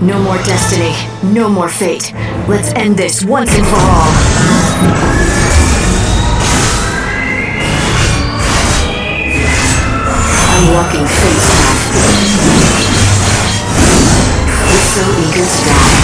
No more destiny, no more fate. Let's end this once and for all. I'm walking fate's path. We're so eager to die.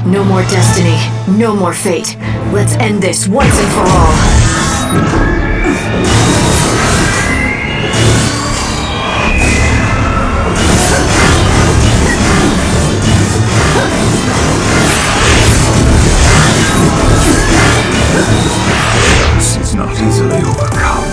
No more destiny, no more fate. Let's end this once and for all. This is not easily overcome.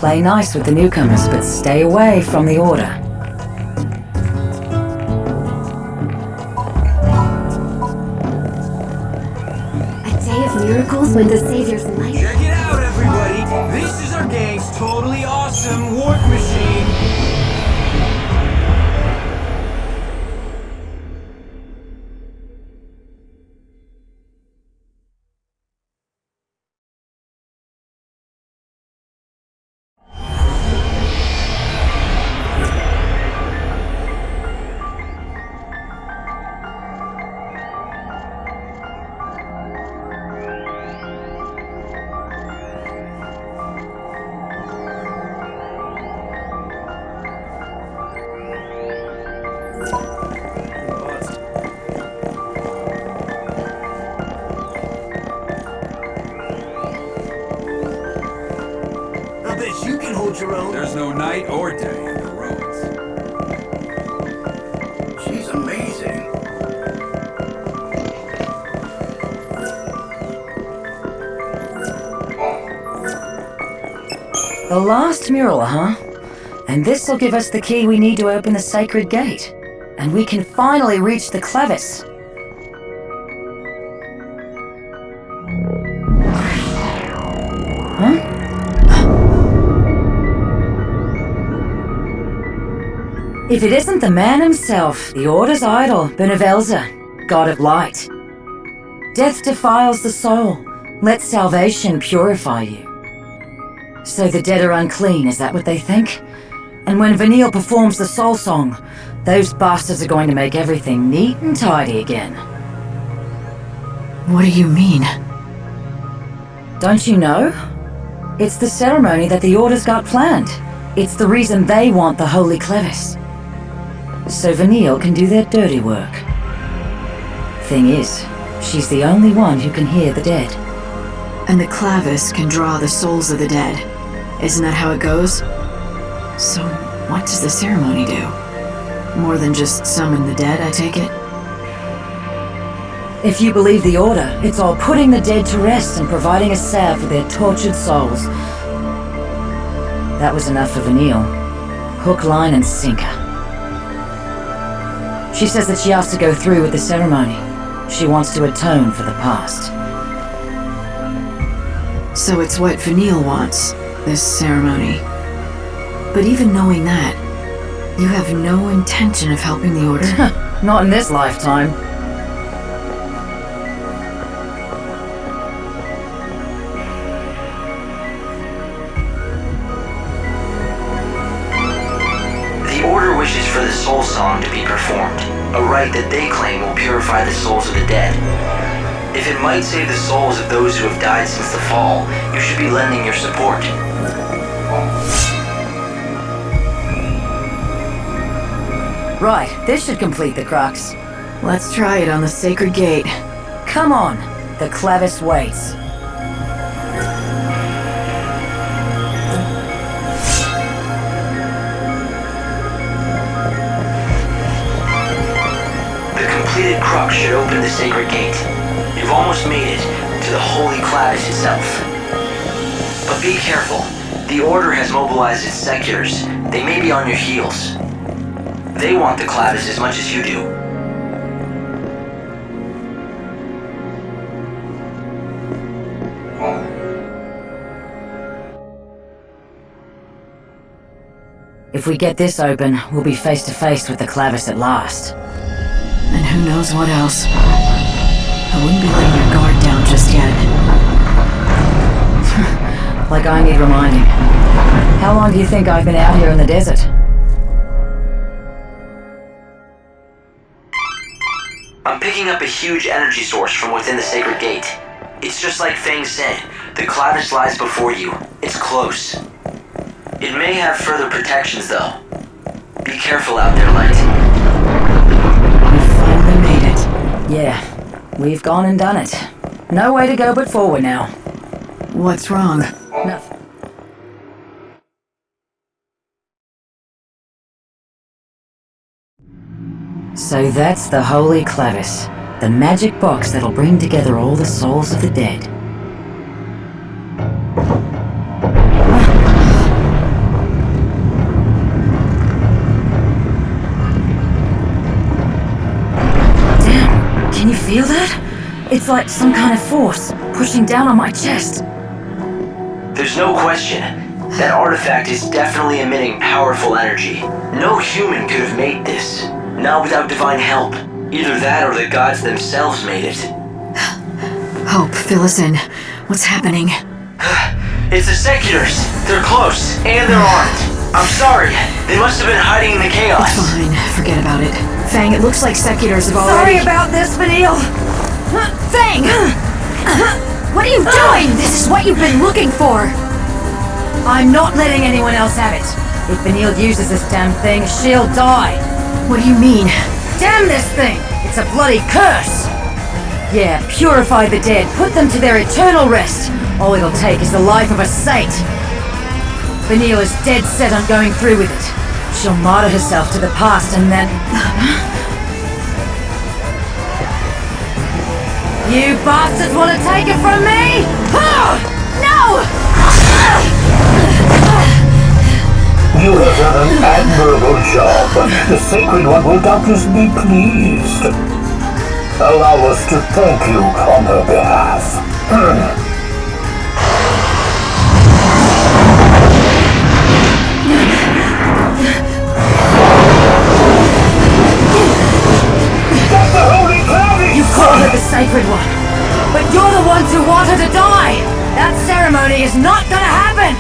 Play nice with the newcomers, but stay away from the Order. A day of miracles when the Savior's light... Check it out, everybody! This is our gang's totally awesome warp machine! I bet you can hold your own. There's no night or day in the roads. She's amazing. The last mural, huh? And this'll give us the key we need to open the sacred gate. And we can finally reach the clevis. Huh? If it isn't the man himself, the Order's idol, Benevelza, god of light. Death defiles the soul. Let salvation purify you. So the dead are unclean, is that what they think? And when Vanille performs the soul song, those bastards are going to make everything neat and tidy again. What do you mean? Don't you know? It's the ceremony that the Order's got planned. It's the reason they want the Holy Clevis. So Vanille can do their dirty work. Thing is, she's the only one who can hear the dead. And the clavis can draw the souls of the dead. Isn't that how it goes? So, what does the ceremony do? More than just summon the dead, I take it? If you believe the Order, it's all putting the dead to rest and providing a salve for their tortured souls. That was enough for Vanille. Hook, line, and sinker. She says that she has to go through with the ceremony. She wants to atone for the past. So it's what Vanille wants, this ceremony. But even knowing that, You have no intention of helping the Order? Not in this lifetime. The Order wishes for the Soul Song to be performed, a rite that they claim will purify the souls of the dead. If it might save the souls of those who have died since the fall, you should be lending your support. Right, this should complete the crux. Let's try it on the sacred gate. Come on, the clavis waits. The completed crux should open the sacred gate. You've almost made it to the holy clavis itself. But be careful. The Order has mobilized its seculars. They may be on your heels. They want the clavis as much as you do. If we get this open, we'll be face to face with the clavis at last. And who knows what else. I wouldn't be letting your guard down just yet. Like I need reminding. How long do you think I've been out here in the desert? I'm picking up a huge energy source from within the sacred gate. It's just like Fang said, the clavis lies before you. It's close. It may have further protections though. Be careful out there, Light. We finally made it. Yeah, we've gone and done it. No way to go but forward now. What's wrong? Nothing. So that's the Holy Clavis, the magic box that'll bring together all the souls of the dead. Damn, can you feel that? It's like some kind of force pushing down on my chest. There's no question. That artifact is definitely emitting powerful energy. No human could have made this. Not without divine help. Either that or the gods themselves made it. Hope, fill us in. What's happening? It's the seculars. They're close, and they're armed. I'm sorry. They must have been hiding in the chaos. Fine, forget about it. Fang, it looks like seculars have already... Sorry about this, Vanille. Fang! What are you doing? This is what you've been looking for! I'm not letting anyone else have it. If Vanille uses this damn thing, she'll die. What do you mean? Damn this thing! It's a bloody curse! Yeah, purify the dead, put them to their eternal rest. All it'll take is the life of a saint. Vanille is dead set on going through with it. She'll martyr herself to the past and then... You bastards want to take it from me? No! You have done an admirable job. The Sacred One will doubtless be pleased. Allow us to thank you on her behalf. Get the Holy Clavis! You call her the Sacred One, but you're the ones who want her to die! That ceremony is not gonna happen!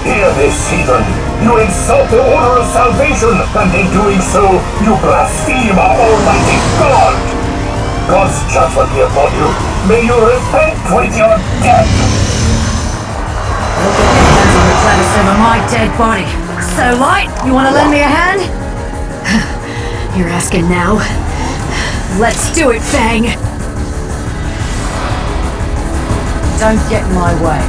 Hear this, heathen! You insult the Order of Salvation, and in doing so, you blaspheme our Almighty God! God's judgment be upon you. May you repent with your death! You'll get your hands on the clavis over my dead body. So, Light, you wanna lend me a hand? You're asking now? Let's do it, Fang! Don't get in my way.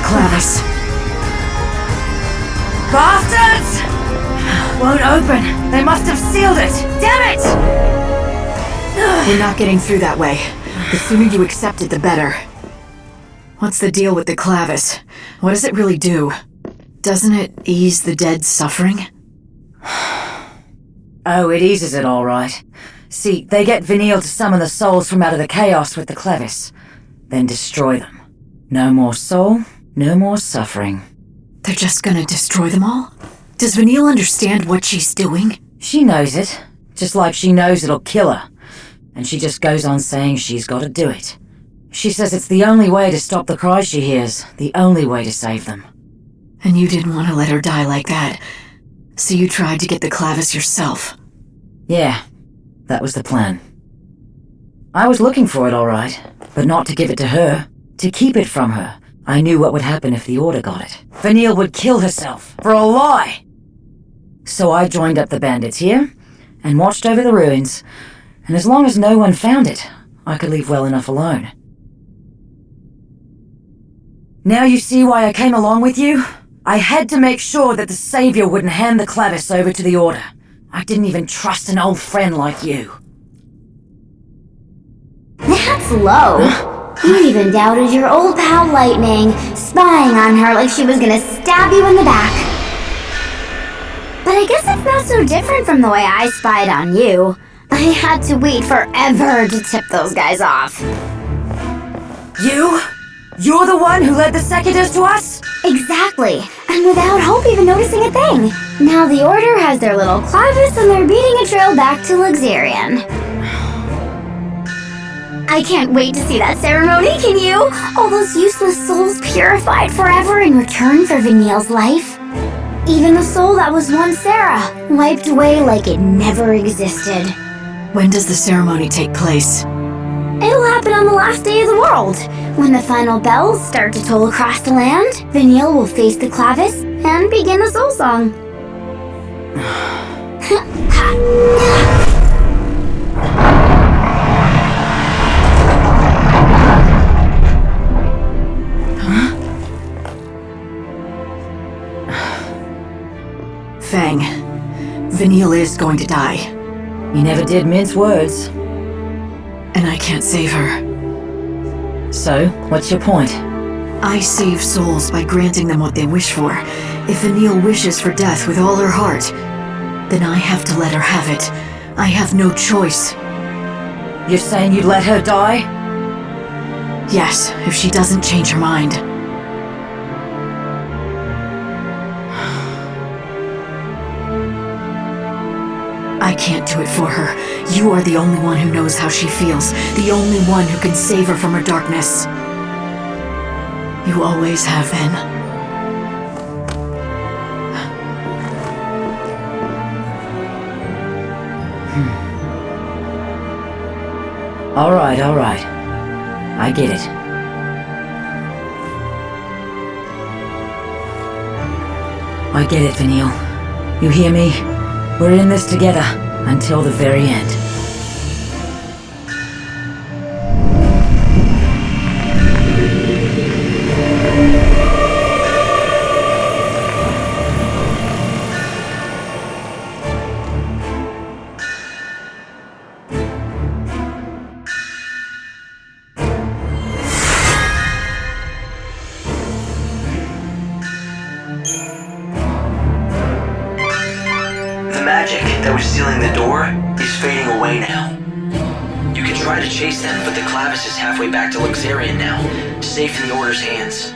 clavis. Bastards! Won't open. They must have sealed it. Damn it! We're not getting through that way. The sooner you accept it, the better. What's the deal with the clavis? What does it really do? Doesn't it ease the dead's suffering? Oh, it eases it all right. See, they get Vanille to summon the souls from out of the chaos with the clavis, then destroy them. No more soul, no more suffering. They're just gonna destroy them all? Does Vanille understand what she's doing? She knows it, just like she knows it'll kill her. And she just goes on saying she's gotta do it. She says it's the only way to stop the cries she hears, the only way to save them. And you didn't want to let her die like that, so you tried to get the clavis yourself. Yeah, that was the plan. I was looking for it all right, but not to give it to her, to keep it from her. I knew what would happen if the Order got it. Vanille would kill herself, for a lie! So I joined up the bandits here, and watched over the ruins, and as long as no one found it, I could leave well enough alone. Now you see why I came along with you? I had to make sure that the Savior wouldn't hand the clavis over to the Order. I didn't even trust an old friend like you. That's low. You even doubted your old pal Lightning, spying on her like she was gonna stab you in the back. But I guess it's not so different from the way I spied on you. I had to wait forever to tip those guys off. You? You're the one who led the Secators to us? Exactly, and without Hope even noticing a thing. Now the Order has their little clavis and they're beating a trail back to Luxarian. I can't wait to see that ceremony, can you? All those useless souls purified forever in return for Vanille's life. Even the soul that was once Sarah, wiped away like it never existed. When does the ceremony take place? It'll happen on the last day of the world. When the final bells start to toll across the land, Vanille will face the clavis and begin the soul song. Fang, Vanille is going to die. You never did mince words. And I can't save her. So, what's your point? I save souls by granting them what they wish for. If Vanille wishes for death with all her heart, then I have to let her have it. I have no choice. You're saying you'd let her die? Yes, if she doesn't change her mind. I can't do it for her. You are the only one who knows how she feels, the only one who can save her from her darkness. You always have been. All right. I get it. I get it, Vanille. You hear me? We're in this together, until the very end. The magic that was sealing the door is fading away now. You can try to chase them, but the clavis is halfway back to Luxarian now, safe in the Order's hands.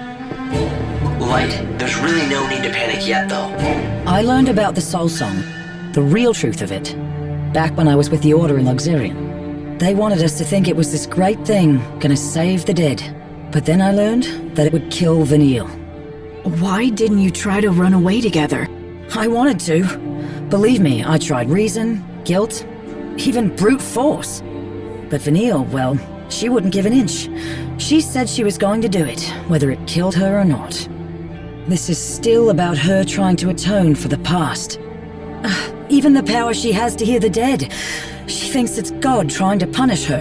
Light, there's really no need to panic yet, though. I learned about the Soul Song, the real truth of it, back when I was with the Order in Luxarian. They wanted us to think it was this great thing, gonna save the dead. But then I learned that it would kill Vanille. Why didn't you try to run away together? I wanted to. Believe me, I tried reason, guilt, even brute force. But Vanille, well, she wouldn't give an inch. She said she was going to do it, whether it killed her or not. This is still about her trying to atone for the past. Even the power she has to hear the dead, she thinks it's God trying to punish her.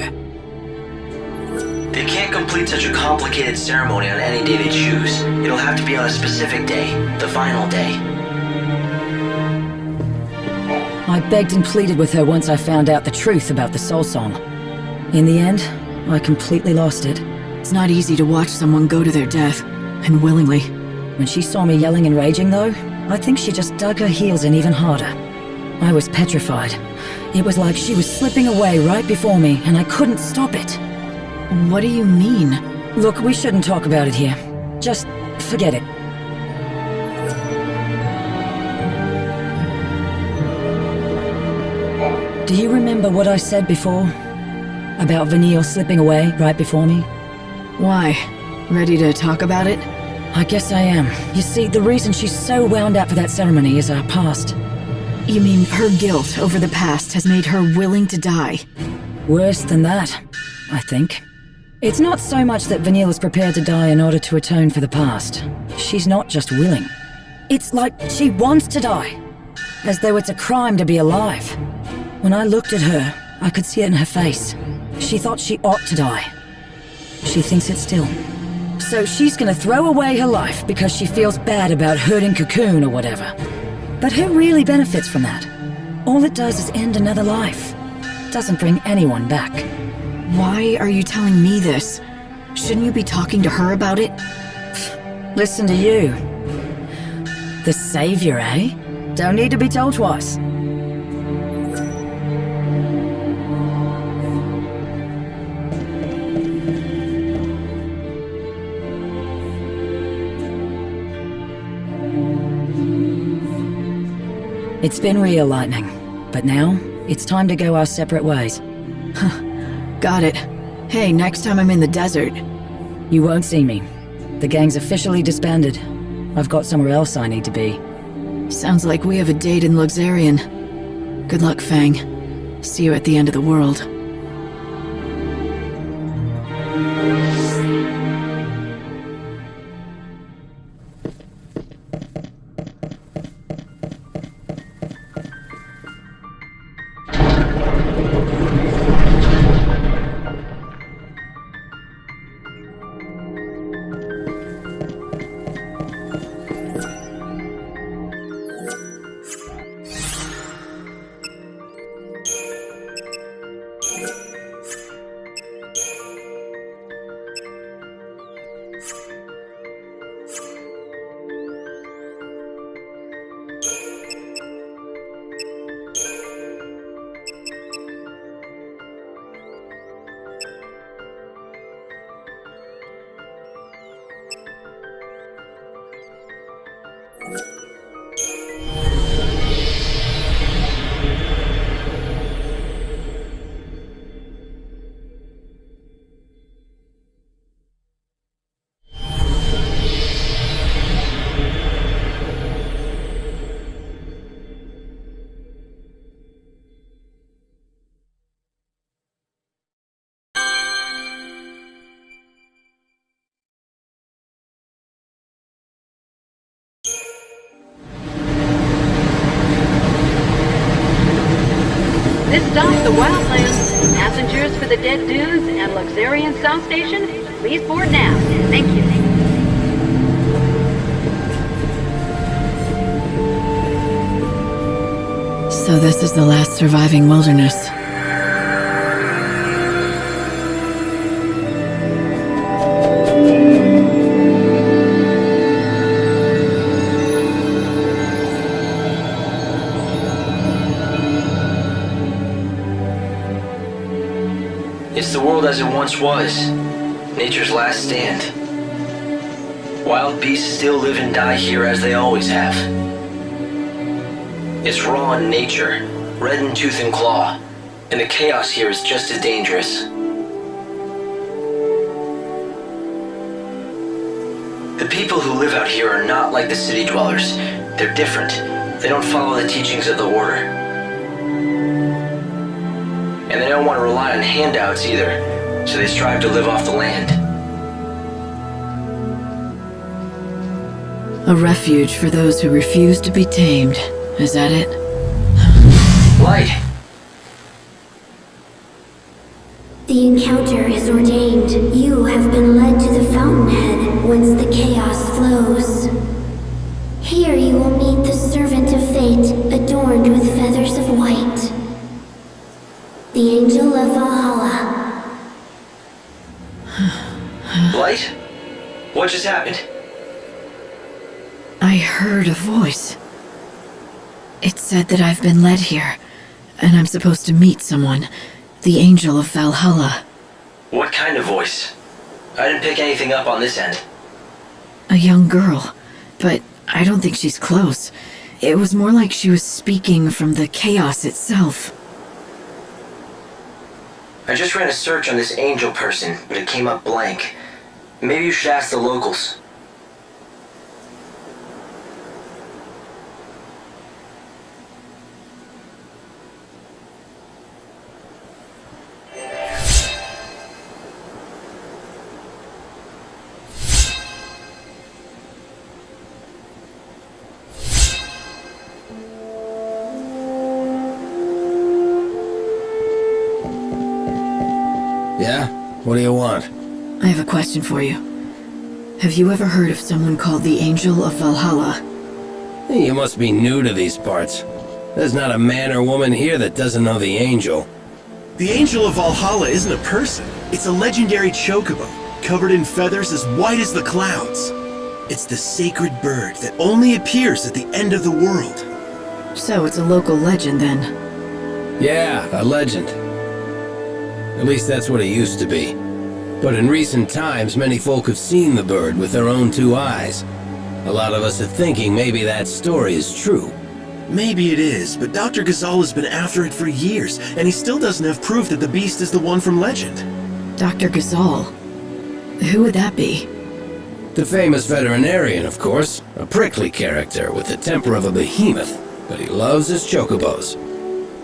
The They can't complete such a complicated ceremony on any day they choose. It'll have to be on a specific day, the final day. I begged and pleaded with her once I found out the truth about the soul song. In the end, I completely lost it. It's not easy to watch someone go to their death, and willingly. When she saw me yelling and raging, though, I think she just dug her heels in even harder. I was petrified. It was like she was slipping away right before me, and I couldn't stop it. What do you mean? Look, we shouldn't talk about it here. Just forget it. Do you remember what I said before? About Vanille slipping away right before me? Why? Ready to talk about it? I guess I am. You see, the reason she's so wound up for that ceremony is our past. You mean her guilt over the past has made her willing to die? Worse than that, I think. It's not so much that Vanille is prepared to die in order to atone for the past. She's not just willing. It's like she wants to die, as though it's a crime to be alive. When I looked at her, I could see it in her face. She thought she ought to die. She thinks it still. So she's gonna throw away her life because she feels bad about hurting Cocoon or whatever. But who really benefits from that? All it does is end another life. Doesn't bring anyone back. Why are you telling me this? Shouldn't you be talking to her about it? Listen to you. The savior, eh? Don't need to be told twice. It's been real, Lightning. But now, it's time to go our separate ways. Got it. Hey, next time I'm in the desert. You won't see me. The gang's officially disbanded. I've got somewhere else I need to be. Sounds like we have a date in Luxarian. Good luck, Fang. See you at the end of the world. This stops the Wildlands. Passengers for the Dead Dunes and Luxarian South Station, please board now. Thank you. So this is the last surviving wilderness. It's the world as it once was. Nature's last stand. Wild beasts still live and die here as they always have. It's raw in nature, red in tooth and claw, and the chaos here is just as dangerous. The people who live out here are not like the city dwellers. They're different. They don't follow the teachings of the Order. And they don't want to rely on handouts either, so they strive to live off the land. A refuge for those who refuse to be tamed. Is that it? Light! The encounter is ordained. You have been led to the fountainhead whence the chaos flows. Here you will meet the servant of fate, adorned with feathers of white. The angel of Valhalla. Light? What just happened? I heard a voice. It said that I've been led here, and I'm supposed to meet someone, the angel of Valhalla. What kind of voice? I didn't pick anything up on this end. A young girl, but I don't think she's close. It was more like she was speaking from the chaos itself. I just ran a search on this angel person, but it came up blank. Maybe you should ask the locals. Yeah? What do you want? I have a question for you. Have you ever heard of someone called the Angel of Valhalla? Hey, you must be new to these parts. There's not a man or woman here that doesn't know the angel. The Angel of Valhalla isn't a person. It's a legendary chocobo, covered in feathers as white as the clouds. It's the sacred bird that only appears at the end of the world. So it's a local legend then. Yeah, a legend. At least that's what it used to be. But in recent times, many folk have seen the bird with their own two eyes. A lot of us are thinking maybe that story is true. Maybe it is, but Dr. Ghazal has been after it for years, and he still doesn't have proof that the beast is the one from legend. Dr. Ghazal? Who would that be? The famous veterinarian, of course. A prickly character with the temper of a behemoth, but he loves his chocobos.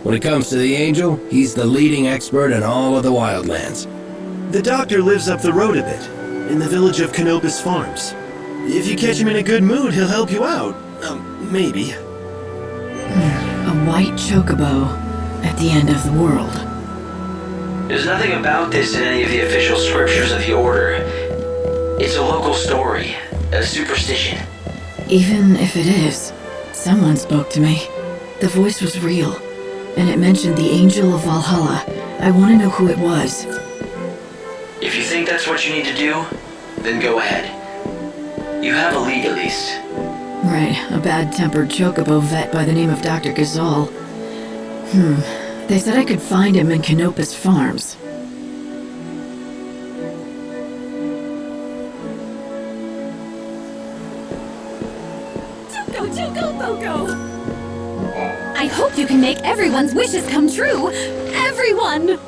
When it comes to the angel, he's the leading expert in all of the wildlands. The doctor lives up the road a bit, in the village of Canopus Farms. If you catch him in a good mood, he'll help you out. Maybe. A white chocobo at the end of the world. There's nothing about this in any of the official scriptures of the Order. It's a local story, a superstition. Even if it is, someone spoke to me. The voice was real, and it mentioned the Angel of Valhalla. I want to know who it was. If you think that's what you need to do, then go ahead. You have a lead at least. Right, a bad-tempered chocobo vet by the name of Dr. Ghazal. They said I could find him in Canopus Farms. Choco! I hope you can make everyone's wishes come true! Everyone!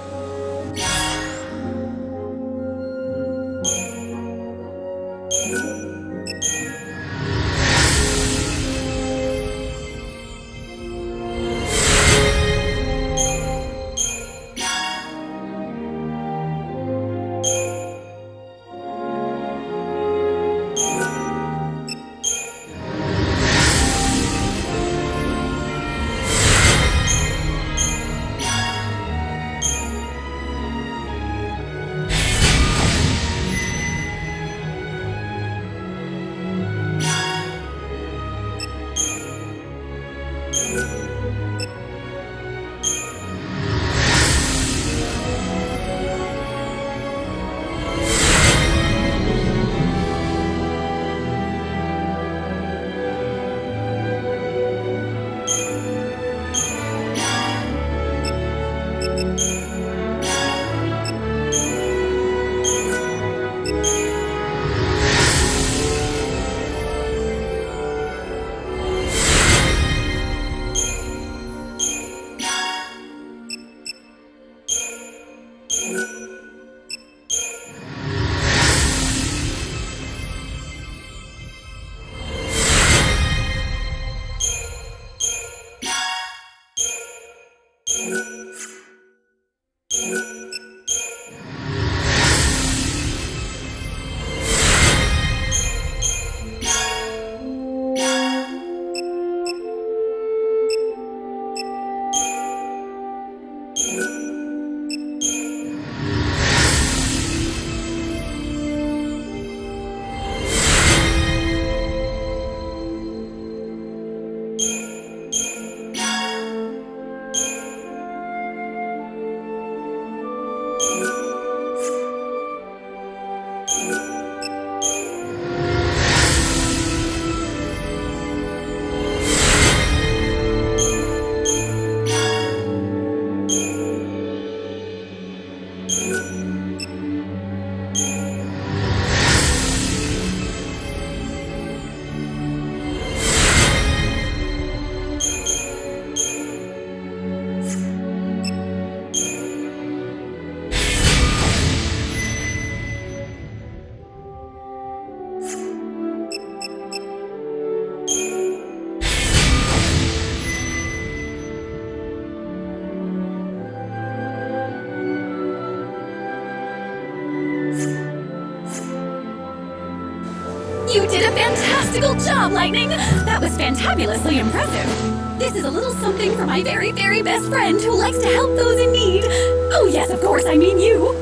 You did a fantastical job, Lightning! That was fantabulously impressive. This is a little something for my very, very best friend who likes to help those in need. Oh yes, of course, I mean you.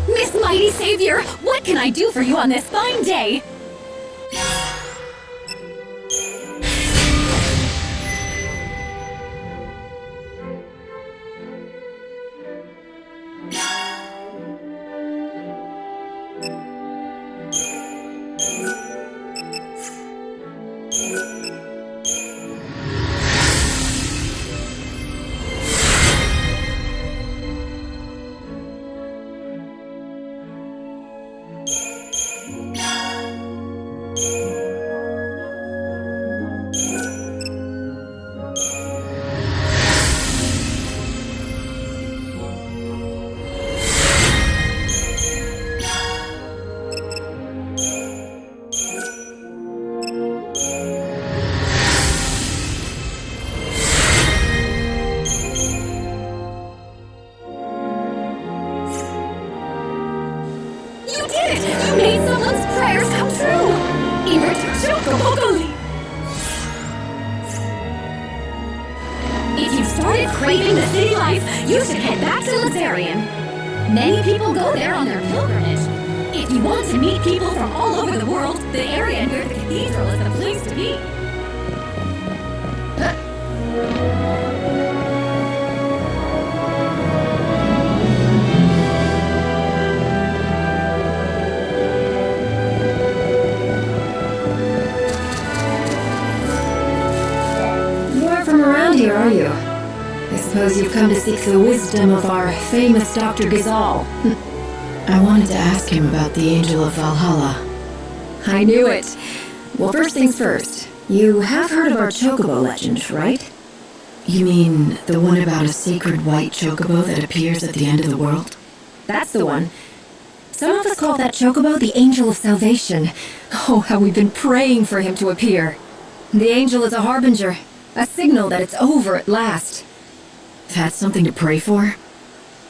Miss Mighty Savior, what can I do for you on this fine day? If you've started craving the city life, you should head back to Liveside. Many people go there on their pilgrimage. If you want to meet people from all over the world, the area near the cathedral is the place to be. Here, are you? I suppose you've come to seek the wisdom of our famous Dr. Gazal. I wanted to ask him about the Angel of Valhalla. I knew it. Well, first things first. You have heard of our Chocobo legend, right? You mean the one about a sacred white chocobo that appears at the end of the world? That's the one. Some of us call that Chocobo the Angel of Salvation. Oh, how we've been praying for him to appear. The angel is a harbinger. A signal that it's over at last. That's something to pray for?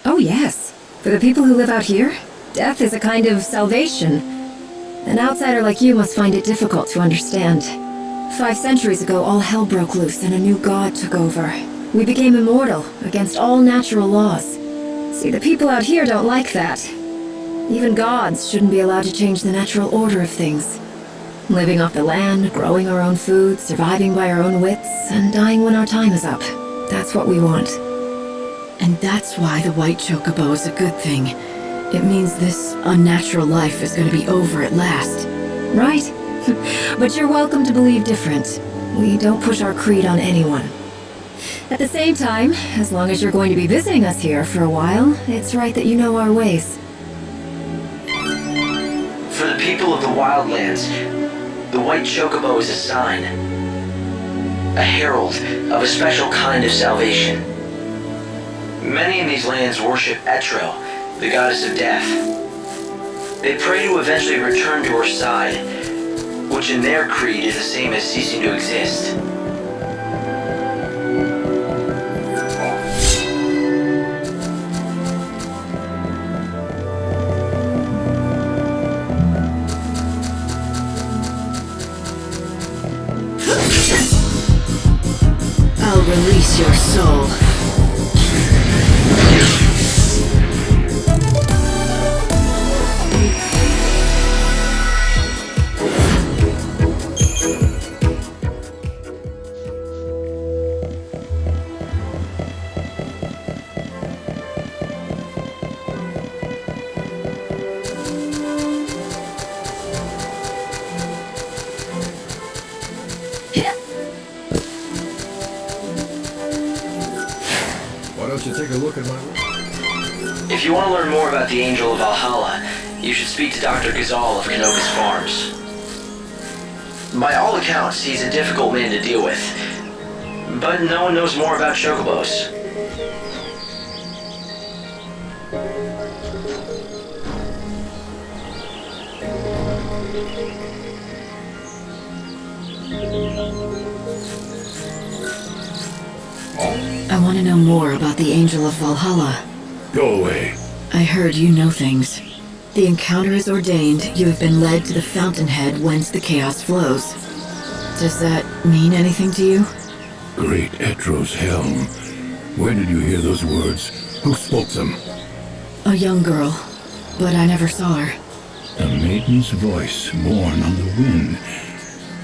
Oh yes. For the people who live out here, death is a kind of salvation. An outsider like you must find it difficult to understand. 5 centuries ago, all hell broke loose and a new god took over. We became immortal, against all natural laws. See, the people out here don't like that. Even gods shouldn't be allowed to change the natural order of things. Living off the land, growing our own food, surviving by our own wits, and dying when our time is up. That's what we want. And that's why the white chocobo is a good thing. It means this unnatural life is going to be over at last. Right. But you're welcome to believe different. We don't push our creed on anyone. At the same time, as long as you're going to be visiting us here for a while, it's right that you know our ways. For the people of the wildlands, the white chocobo is a sign, a herald of a special kind of salvation. Many in these lands worship Etro, the goddess of death. They pray to eventually return to her side, which in their creed is the same as ceasing to exist. I'll release your soul. If you want to learn more about the Angel of Valhalla, you should speak to Dr. Gazal of Kanokas Farms. By all accounts, he's a difficult man to deal with, but no one knows more about chocobos. I want to know more about the Angel of Valhalla. Go away. I heard you know things. The encounter is ordained. You have been led to the fountainhead whence the chaos flows. Does that mean anything to you? Great Etro's helm. Where did you hear those words? Who spoke them? A young girl, but I never saw her. A maiden's voice born on the wind.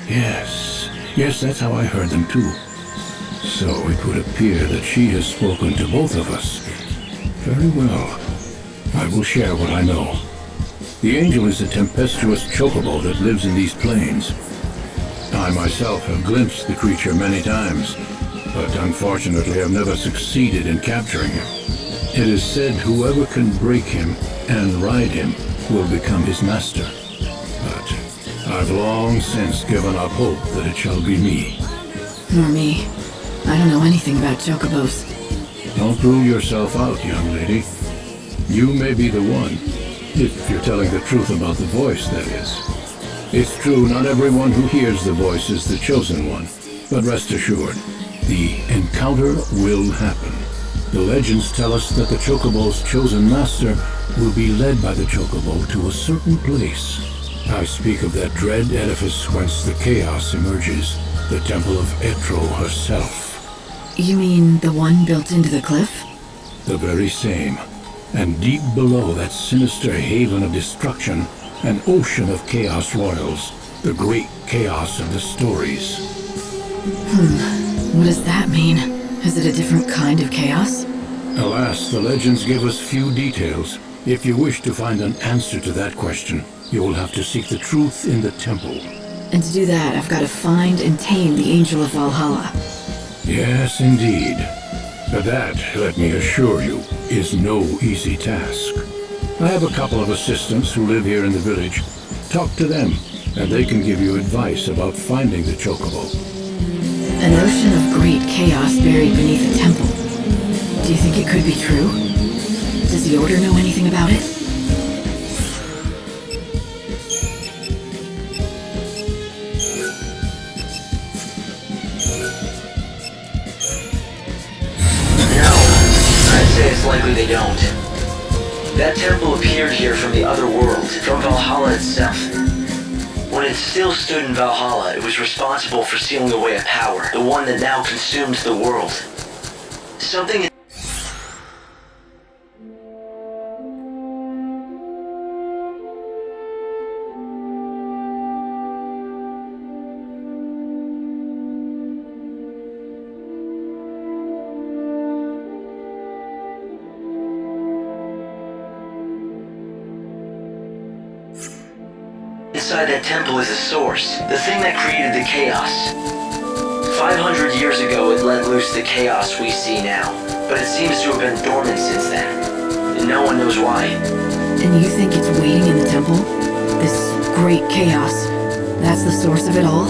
Yes, that's how I heard them too. So it would appear that she has spoken to both of us. Very well. I will share what I know. The angel is a tempestuous chocobo that lives in these plains. I myself have glimpsed the creature many times, but unfortunately I've never succeeded in capturing him. It is said whoever can break him and ride him will become his master. But I've long since given up hope that it shall be me. Nor me. I don't know anything about chocobos. Don't rule yourself out, young lady. You may be the one, if you're telling the truth about the voice, that is. It's true, not everyone who hears the voice is the chosen one, but rest assured, the encounter will happen. The legends tell us that the chocobo's chosen master will be led by the chocobo to a certain place. I speak of that dread edifice whence the chaos emerges, the temple of Etro herself. You mean the one built into the cliff? The very same. And deep below that sinister haven of destruction, an ocean of chaos royals, the great chaos of the stories. What does that mean? Is it a different kind of chaos? Alas, the legends give us few details. If you wish to find an answer to that question, you will have to seek the truth in the temple. And to do that, I've got to find and tame the Angel of Valhalla. Yes, indeed. But that, let me assure you, is no easy task. I have a couple of assistants who live here in the village. Talk to them, and they can give you advice about finding the chocobo. An ocean of great chaos buried beneath a temple. Do you think it could be true? Does the Order know anything about it? It's likely they don't. That temple appeared here from the other world, from Valhalla itself. When it still stood in Valhalla, it was responsible for sealing away a power, the one that now consumes the world. Something inside that temple is a source, the thing that created the chaos. 500 years ago it let loose the chaos we see now, but it seems to have been dormant since then, and no one knows why. And you think it's waiting in the temple? This great chaos, that's the source of it all?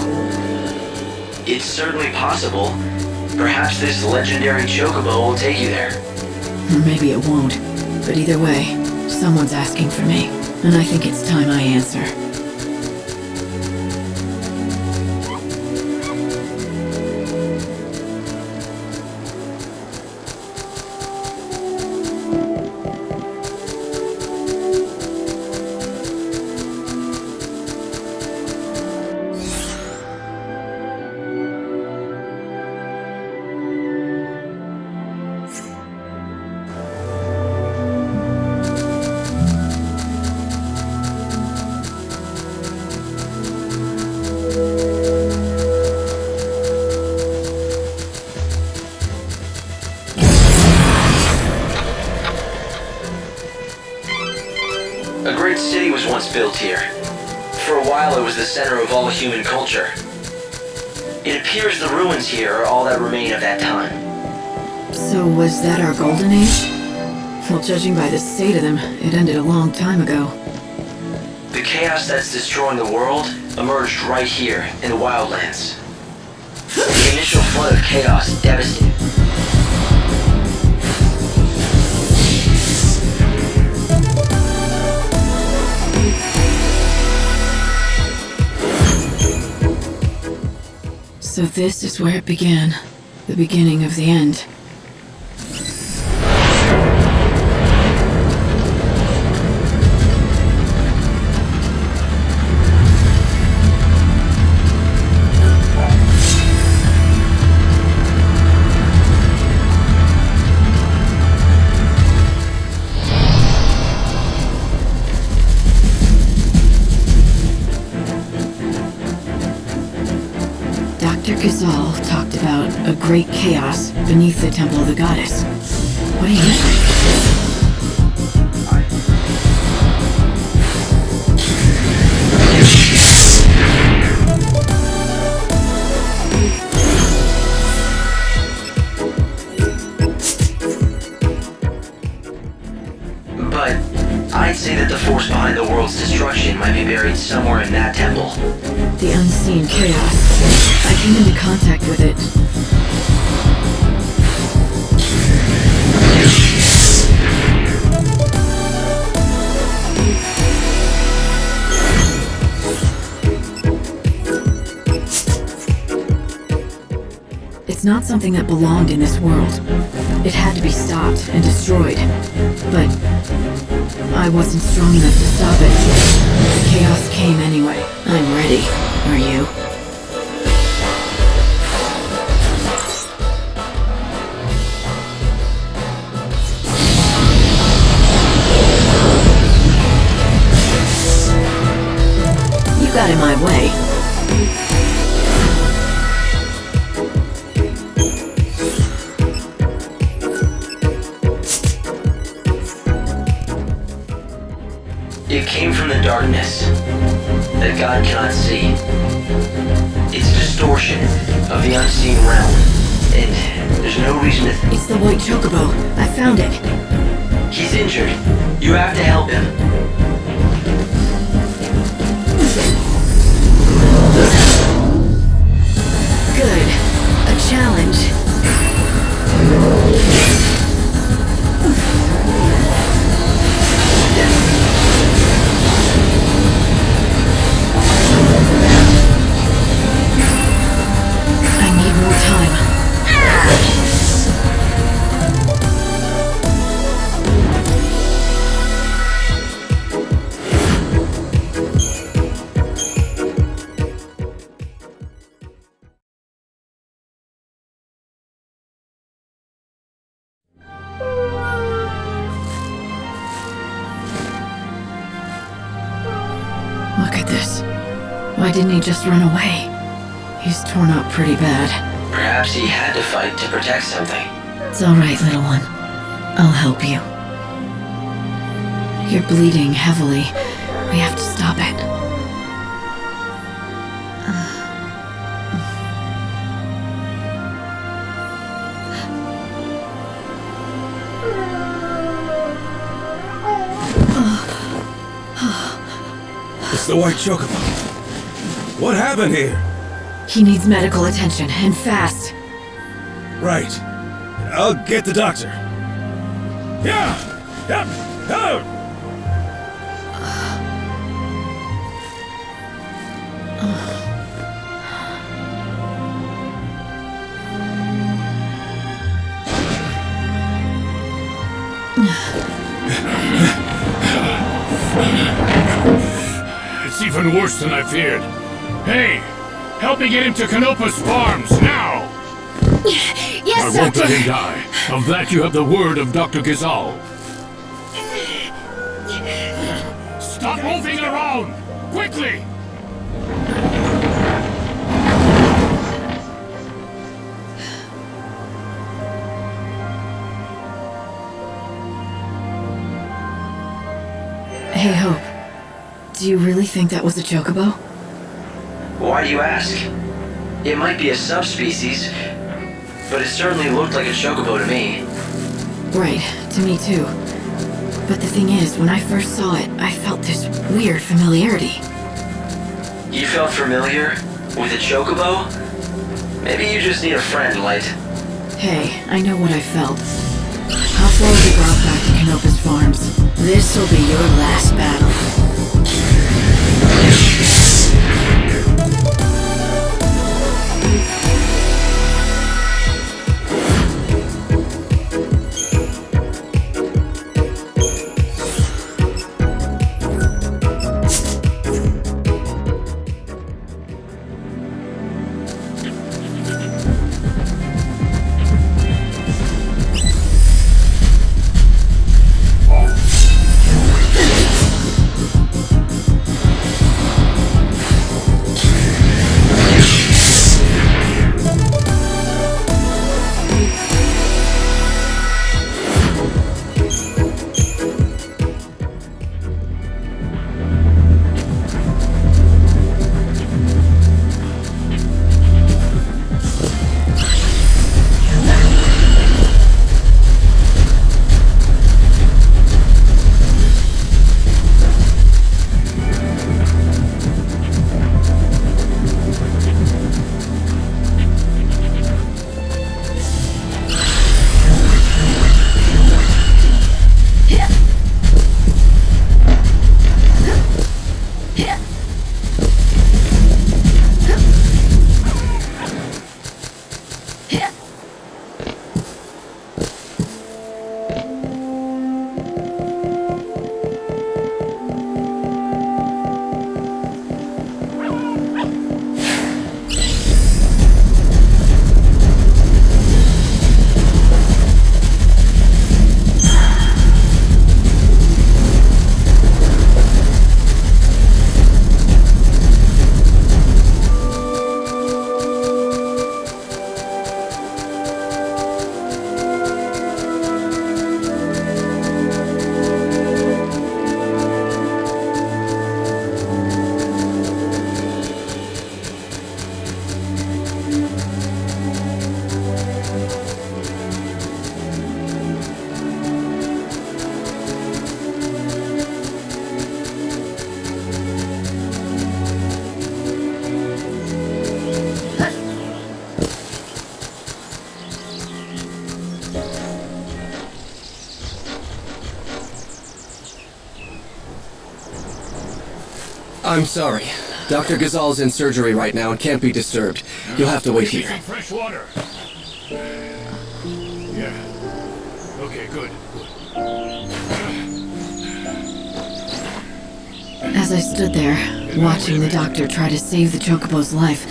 It's certainly possible. Perhaps this legendary chocobo will take you there. Or maybe it won't, but either way, someone's asking for me, and I think it's time I answer. A great city was once built here. For a while it was the center of all human culture. It appears the ruins here are all that remain of that time. So was that our golden age? Well, judging by the state of them, it ended a long time ago. The chaos that's destroying the world emerged right here in the wildlands. The initial flood of chaos devastated. So this is where it began. The beginning of the end. Chocoball talked about a great chaos beneath the temple of the goddess. What do you think? But I'd say that the force behind the world's destruction might be buried somewhere in that temple. The unseen chaos. I came into contact with it. It's not something that belonged in this world. It had to be stopped and destroyed. But I wasn't strong enough to stop it. The chaos came anyway. I'm ready. Are you? You got in my way. It came from the darkness that God cannot see. It's a distortion of the unseen realm, and there's no reason to It's the white chocobo. I found it. He's injured. You have to help him. Good. A challenge. I need more time. Look at this. Why didn't he just run away? He's torn up pretty bad. Perhaps he had to fight to protect something. It's all right, little one. I'll help you. You're bleeding heavily. We have to stop it. It's the white chocobo. What happened here? He needs medical attention, and fast. Right. I'll get the doctor. Yeah! Yep! Oh! It's even worse than I feared. Hey, help me get him to Canopa's farms, now! Yes, I won't Doctor. let him die. Of that you have the word of Dr. Gizal. Stop moving around! Quickly! Hey, Hope. Do you really think that was a chocobo? Why do you ask? It might be a subspecies, but it certainly looked like a chocobo to me. Right, to me too. But the thing is, when I first saw it, I felt this weird familiarity. You felt familiar with a chocobo? Maybe you just need a friend, Light. Hey, I know what I felt. How far have you brought back to Canopa's farms? This'll be your last battle. I'm sorry. Dr. Ghazal's in surgery right now and can't be disturbed. You'll have to wait here. Some fresh water. Yeah. Okay, good. As I stood there, watching the doctor try to save the chocobo's life,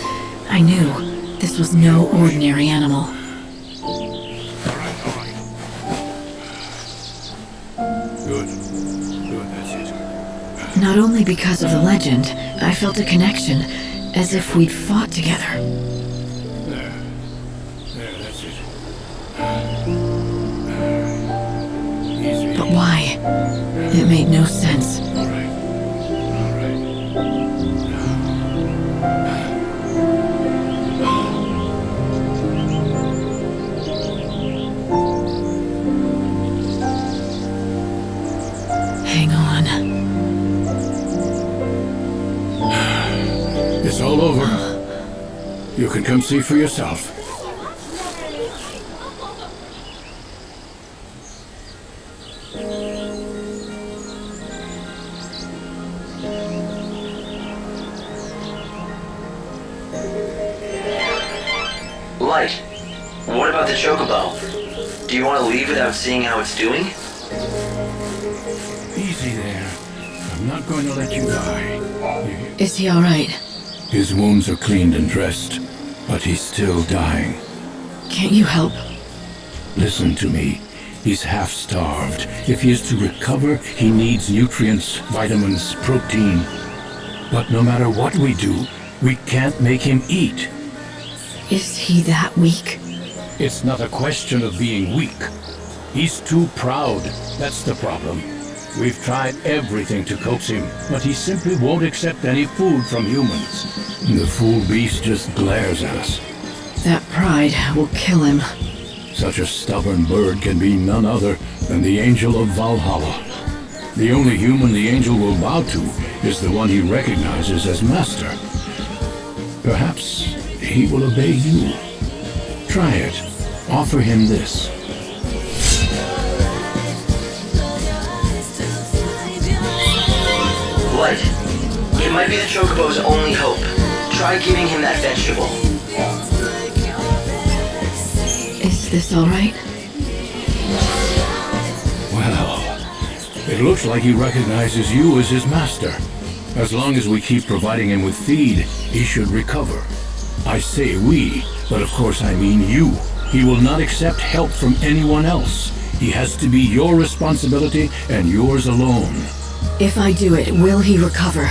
I knew this was no ordinary animal. Good. Good, that's it. Not only because of the legend, I felt a connection, as if we'd fought together. There, that's it. Easy. But why? It made no sense. All right. Hang on. It's all over. You can come see for yourself. Light, what about the chocobo? Do you want to leave without seeing how it's doing? Easy there. I'm not going to let you die. Is he alright? His wounds are cleaned and dressed, but he's still dying. Can't you help? Listen to me. He's half-starved. If he is to recover, he needs nutrients, vitamins, protein. But no matter what we do, we can't make him eat. Is he that weak? It's not a question of being weak. He's too proud. That's the problem. We've tried everything to coax him, but he simply won't accept any food from humans. The fool beast just glares at us. That pride will kill him. Such a stubborn bird can be none other than the angel of Valhalla. The only human the angel will bow to is the one he recognizes as master. Perhaps he will obey you. Try it. Offer him this. Light, it might be the chocobo's only hope. Try giving him that vegetable. Is this alright? Well, it looks like he recognizes you as his master. As long as we keep providing him with feed, he should recover. I say we, but of course I mean you. He will not accept help from anyone else. He has to be your responsibility and yours alone. If I do it, will he recover?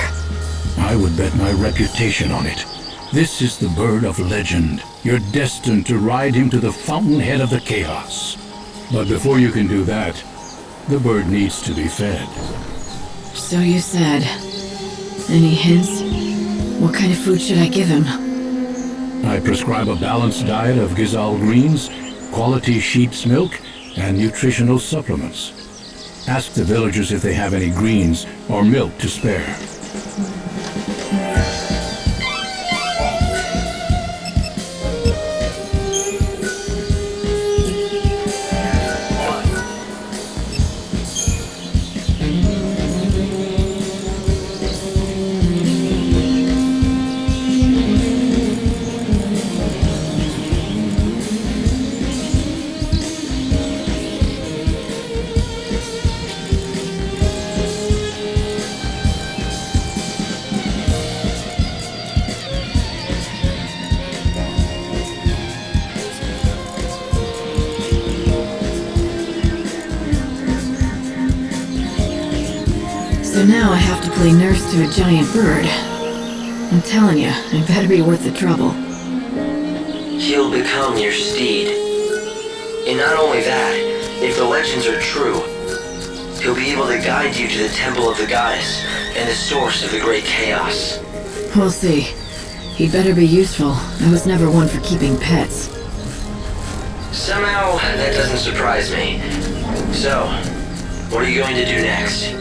I would bet my reputation on it. This is the bird of legend. You're destined to ride him to the fountainhead of the chaos. But before you can do that, the bird needs to be fed. So you said. Any hints? What kind of food should I give him? I prescribe a balanced diet of Ghazal greens, quality sheep's milk, and nutritional supplements. Ask the villagers if they have any greens or milk to spare. now I have to play nurse to a giant bird. I'm telling you, it better be worth the trouble. He'll become your steed. And not only that, if the legends are true, he'll be able to guide you to the temple of the goddess and the source of the great chaos. We'll see. He'd better be useful. I was never one for keeping pets. Somehow, that doesn't surprise me. So, what are you going to do next?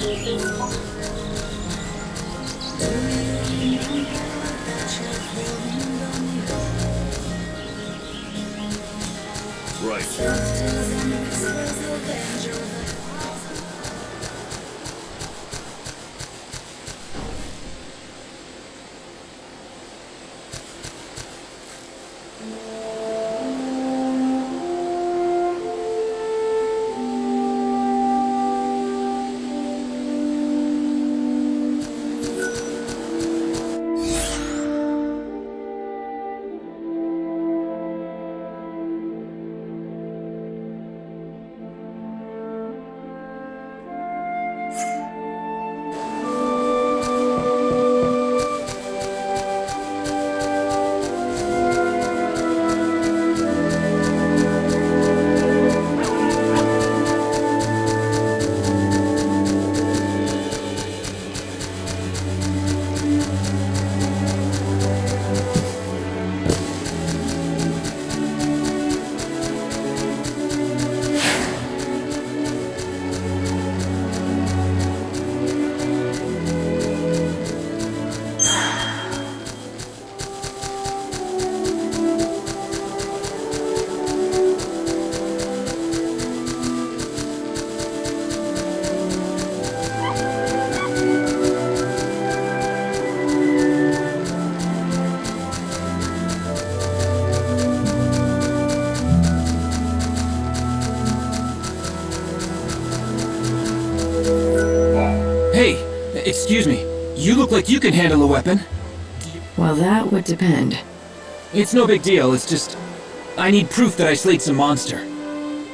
Excuse me, you look like you can handle a weapon. Well, that would depend. It's no big deal, it's just... I need proof that I slayed some monster.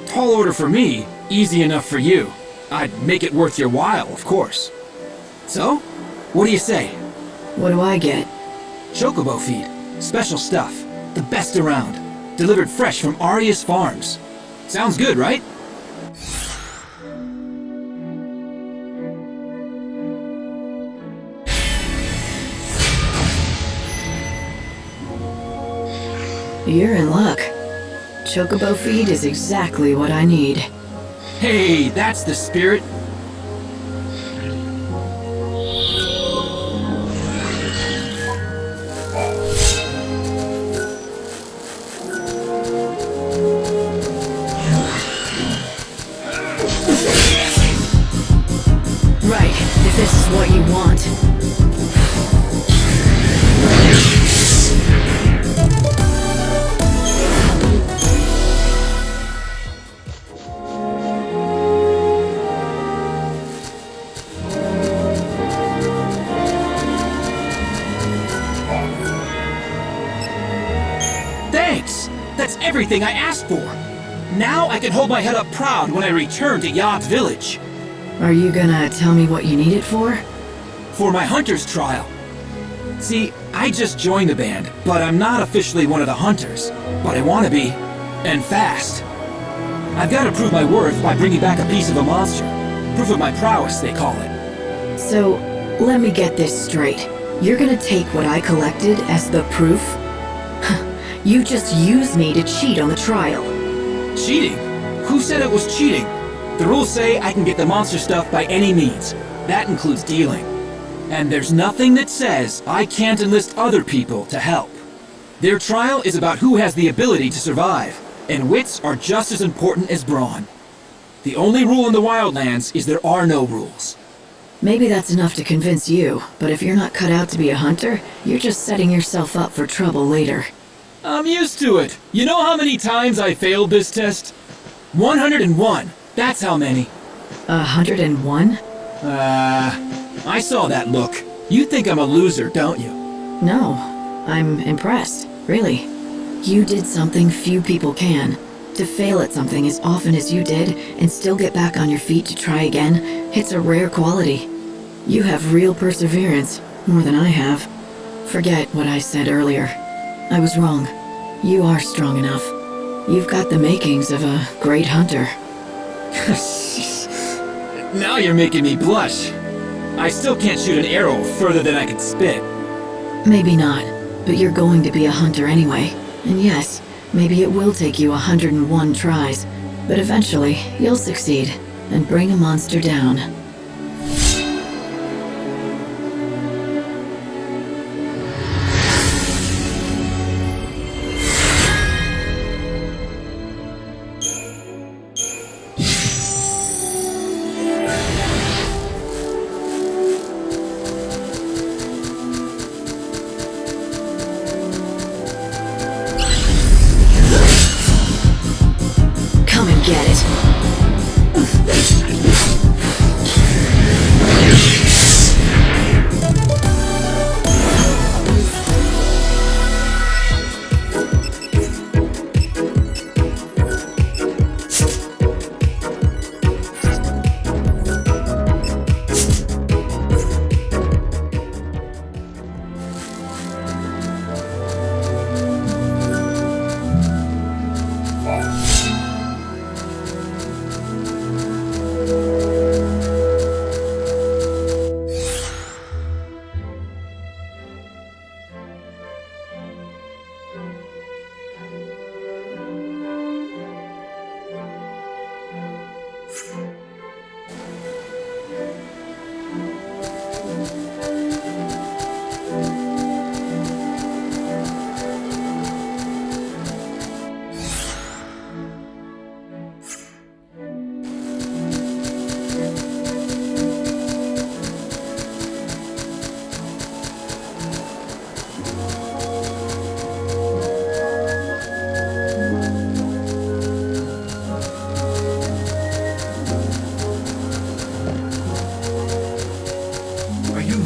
Tall order for me, easy enough for you. I'd make it worth your while, of course. So, what do you say? What do I get? Chocobo feed. Special stuff. The best around. Delivered fresh from Aria's farms. Sounds good, right? You're in luck. Chocobo feed is exactly what I need. Hey, that's the spirit. Right, if this is what you want. Everything I asked for. Now I can hold my head up proud when I return to Yogg Village. Are you gonna tell me what you need it for? For my hunter's trial. See, I just joined the band, but I'm not officially one of the hunters. But I want to be, and fast. I've got to prove my worth by bringing back a piece of a monster. Proof of my prowess, they call it. So, let me get this straight. You're gonna take what I collected as the proof? You just used me to cheat on the trial. Cheating? Who said it was cheating? The rules say I can get the monster stuff by any means. That includes dealing. And there's nothing that says I can't enlist other people to help. Their trial is about who has the ability to survive, and wits are just as important as brawn. The only rule in the Wildlands is there are no rules. Maybe that's enough to convince you, but if you're not cut out to be a hunter, you're just setting yourself up for trouble later. I'm used to it. You know how many times I failed this test? 101. That's how many. 101? I saw that look. You think I'm a loser, don't you? No. I'm impressed, really. You did something few people can. To fail at something as often as you did, and still get back on your feet to try again, it's a rare quality. You have real perseverance, more than I have. Forget what I said earlier. I was wrong. You are strong enough. You've got the makings of a great hunter. Now you're making me blush. I still can't shoot an arrow further than I can spit. Maybe not, but you're going to be a hunter anyway. And yes, maybe it will take you 101 tries, but eventually you'll succeed and bring a monster down. Come and get it.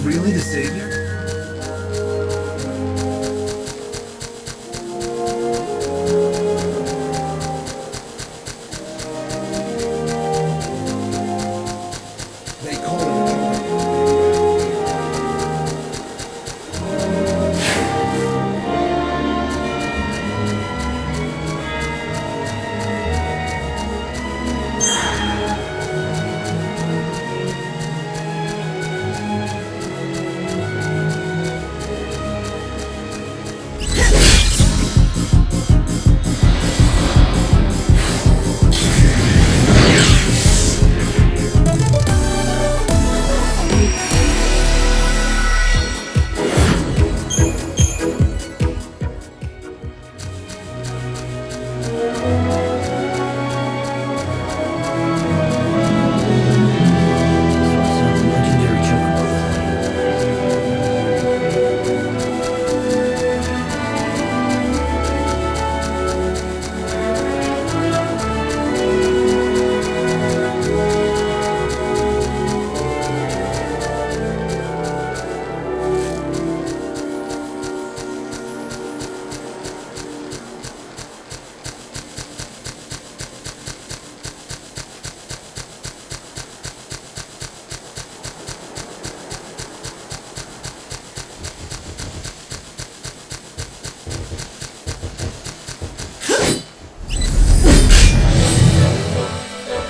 Really the savior? They call it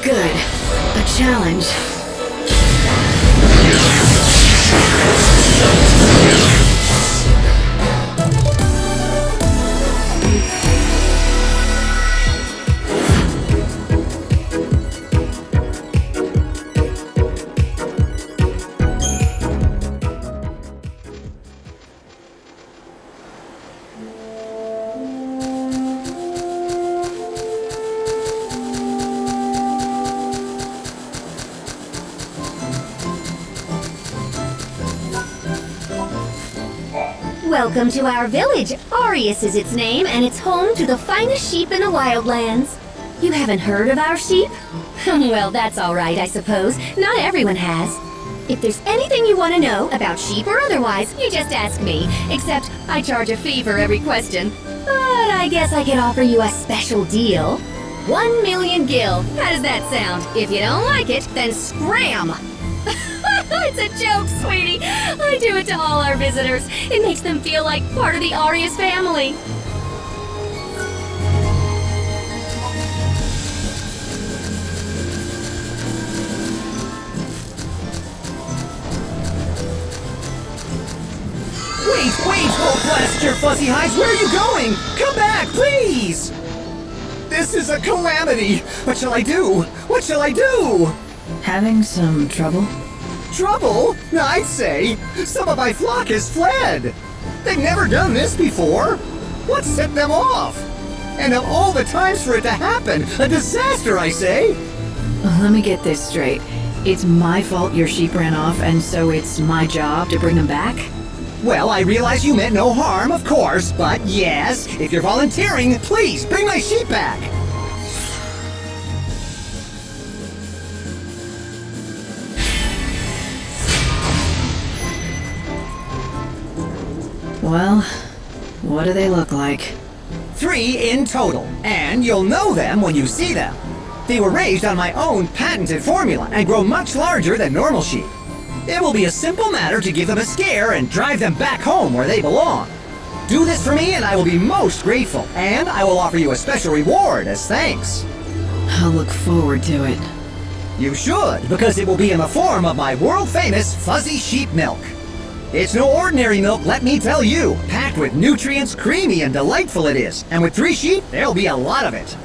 Good. A challenge. Welcome to our village. Arius is its name, and it's home to the finest sheep in the wildlands. You haven't heard of our sheep? Well, that's all right, I suppose. Not everyone has. If there's anything you want to know about sheep or otherwise, you just ask me. Except I charge a fee for every question. But I guess I could offer you a special deal. 1,000,000 gil. How does that sound? If you don't like it, then scram! It's a joke, sweetie. I do it to all our visitors. It makes them feel like part of the Arius family. Wait! Oh, blast your fuzzy hides! Where are you going? Come back, please! This is a calamity! What shall I do? What shall I do? Having some trouble? Trouble? I'd say. Some of my flock has fled. They've never done this before. What set them off? And of all the times for it to happen, a disaster, I say. Let me get this straight. It's my fault your sheep ran off, and so it's my job to bring them back? Well, I realize you meant no harm, of course, but yes, if you're volunteering, please bring my sheep back. Well, what do they look like? 3 in total, and you'll know them when you see them. They were raised on my own patented formula and grow much larger than normal sheep. It will be a simple matter to give them a scare and drive them back home where they belong. Do this for me and I will be most grateful, and I will offer you a special reward as thanks. I'll look forward to it. You should, because it will be in the form of my world-famous fuzzy sheep milk. It's no ordinary milk, let me tell you. Packed with nutrients, creamy and delightful it is. And with 3 sheep, there'll be a lot of it.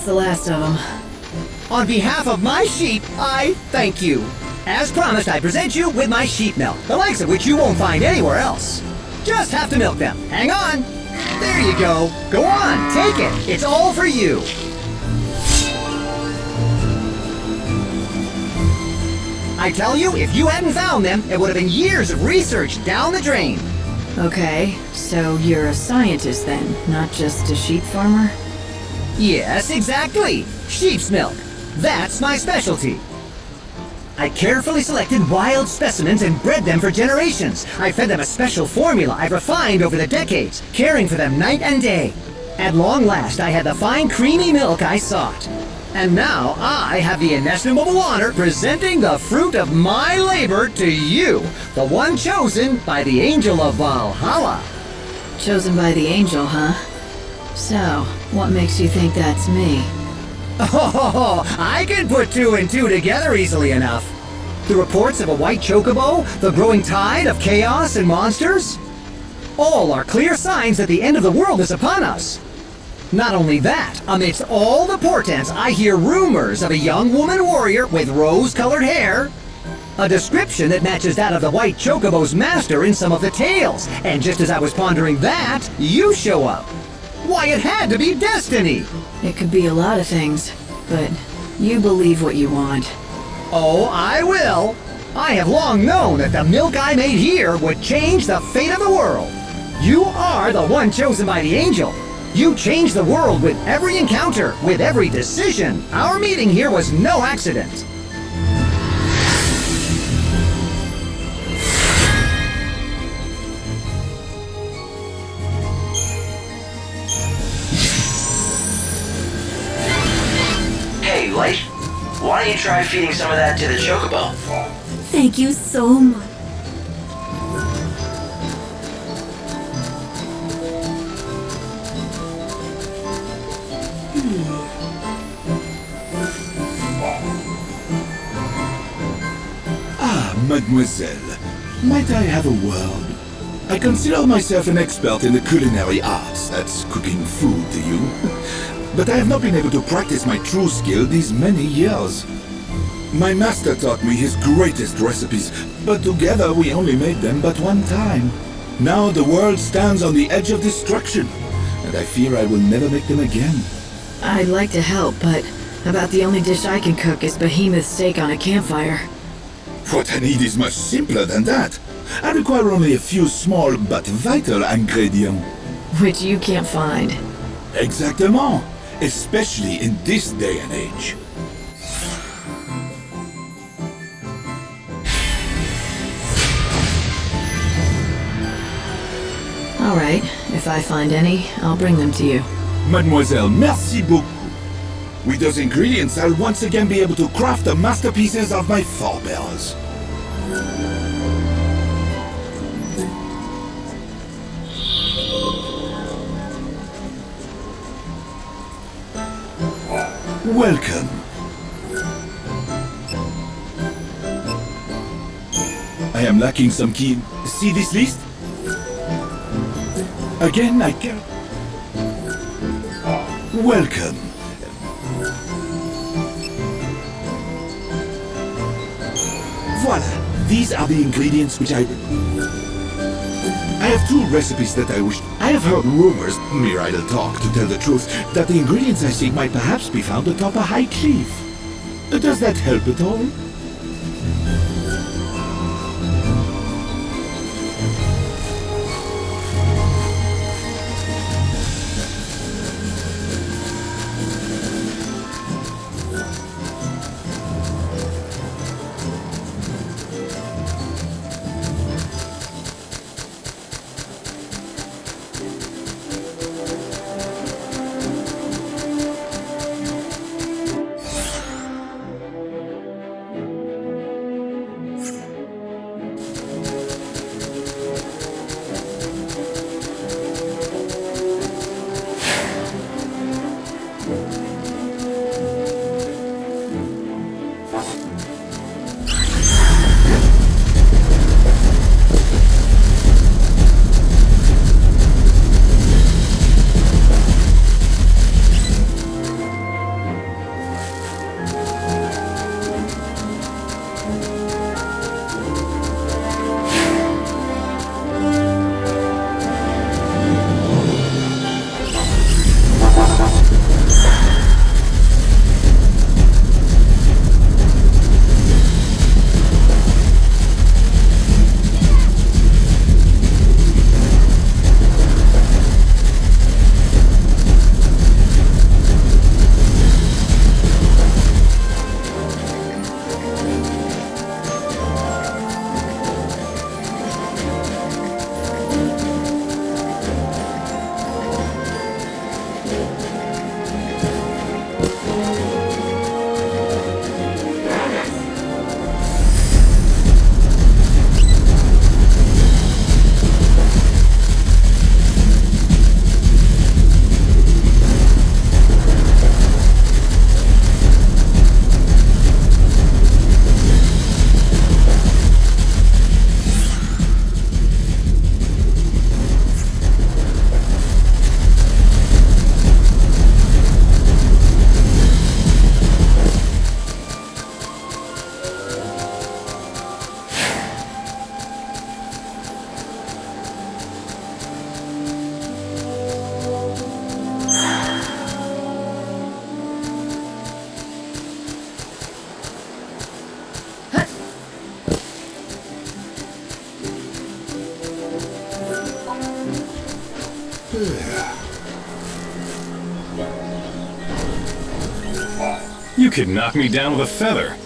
the last of them. On behalf of my sheep, I thank you. As promised, I present you with my sheep milk, the likes of which you won't find anywhere else. Just have to milk them. Hang on. There you go. Go on, take it. It's all for you. I tell you, if you hadn't found them, it would have been years of research down the drain. Okay, so you're a scientist then, not just a sheep farmer? Yes, exactly. Sheep's milk. That's my specialty. I carefully selected wild specimens and bred them for generations. I fed them a special formula I've refined over the decades, caring for them night and day. At long last, I had the fine, creamy milk I sought. And now I have the inestimable honor presenting the fruit of my labor to you, the one chosen by the Angel of Valhalla. Chosen by the angel, huh? So, what makes you think that's me? Oh, I can put two and two together easily enough. The reports of a white chocobo, the growing tide of chaos and monsters, all are clear signs that the end of the world is upon us. Not only that, amidst all the portents, I hear rumors of a young woman warrior with rose-colored hair, a description that matches that of the white chocobo's master in some of the tales. And just as I was pondering that, you show up. Why, it had to be destiny! It could be a lot of things, but you believe what you want. Oh, I will! I have long known that the milk I made here would change the fate of the world. You are the one chosen by the angel. You changed the world with every encounter, with every decision. Our meeting here was no accident. Hey, Light, why don't you try feeding some of that to the chocobo? Thank you so much. Ah, mademoiselle, might I have a word? I consider myself an expert in the culinary arts, that's cooking food to you. But I have not been able to practice my true skill these many years. My master taught me his greatest recipes, but together we only made them but one time. Now the world stands on the edge of destruction, and I fear I will never make them again. I'd like to help, but about the only dish I can cook is behemoth steak on a campfire. What I need is much simpler than that. I require only a few small but vital ingredients. Which you can't find. Exactement. Especially in this day and age. All right, if I find any, I'll bring them to you. Mademoiselle, merci beaucoup. With those ingredients, I'll once again be able to craft the masterpieces of my forebears. Welcome. I am lacking some key. See this list? Again, I can't. Welcome. Voila. These are the ingredients which I have two recipes that I wish. I have heard rumors, mere idle talk to tell the truth, that the ingredients I seek might perhaps be found atop a high cliff. Does that help at all? You could knock me down with a feather.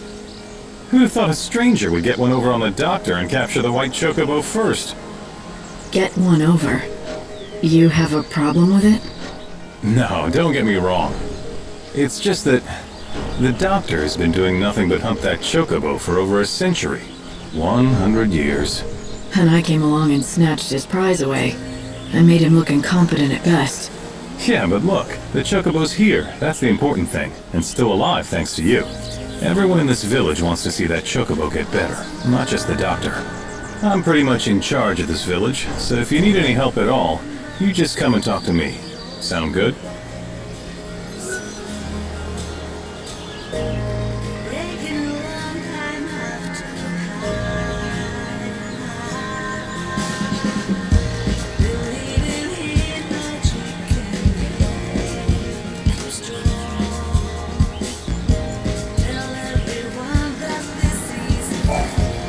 Who'd have thought a stranger would get one over on the doctor and capture the white chocobo first? Get one over? You have a problem with it? No, don't get me wrong. It's just that the doctor has been doing nothing but hump that chocobo for over a century. 100 years. And I came along and snatched his prize away. I made him look incompetent at best. Yeah, but look, the chocobo's here. That's the important thing. And still alive thanks to you. Everyone in this village wants to see that chocobo get better, not just the doctor. I'm pretty much in charge of this village, so if you need any help at all, you just come and talk to me. Sound good?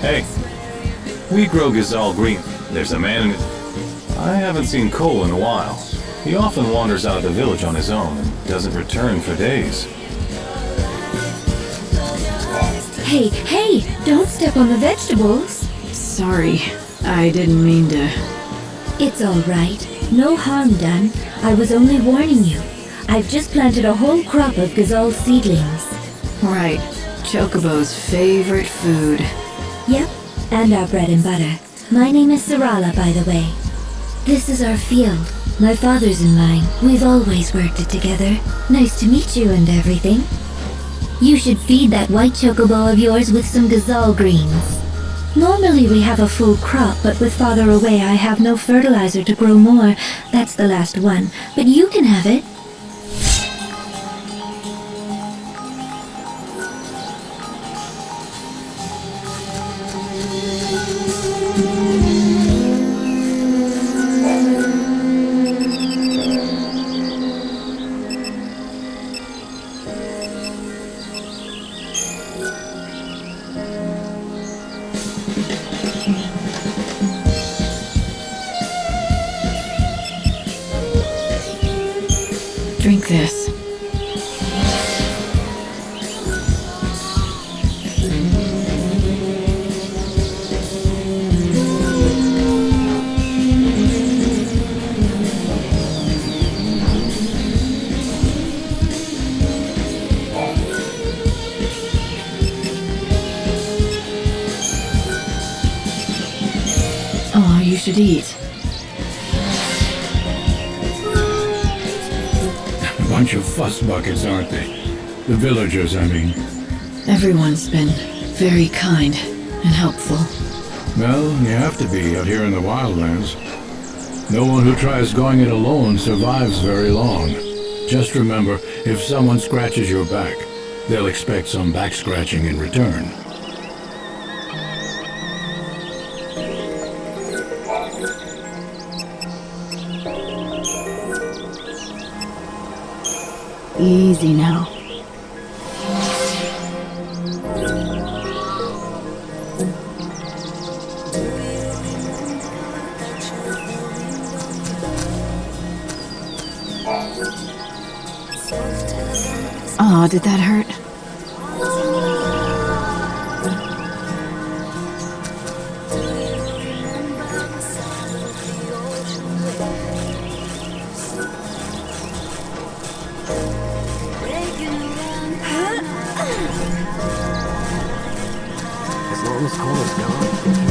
Hey, we grow Gazal green. There's a man in it. I haven't seen Cole in a while. He often wanders out of the village on his own and doesn't return for days. Hey, don't step on the vegetables. Sorry, I didn't mean to... It's all right. No harm done. I was only warning you. I've just planted a whole crop of Gazal seedlings. Right. Chocobo's favorite food. Yep, and our bread and butter. My name is Sarala, by the way. This is our field. My father's and mine. We've always worked it together. Nice to meet you and everything. You should feed that white chocobo of yours with some Gazal greens. Normally we have a full crop, but with father away I have no fertilizer to grow more. That's the last one. But you can have it. Drink this. Oh, you should eat. Bunch of fuss buckets, aren't they? The villagers, I mean. Everyone's been very kind and helpful. Well, you have to be out here in the wildlands. No one who tries going it alone survives very long. Just remember, if someone scratches your back, they'll expect some back scratching in return. Easy now. Oh, did that hurt? As long as Cole is gone.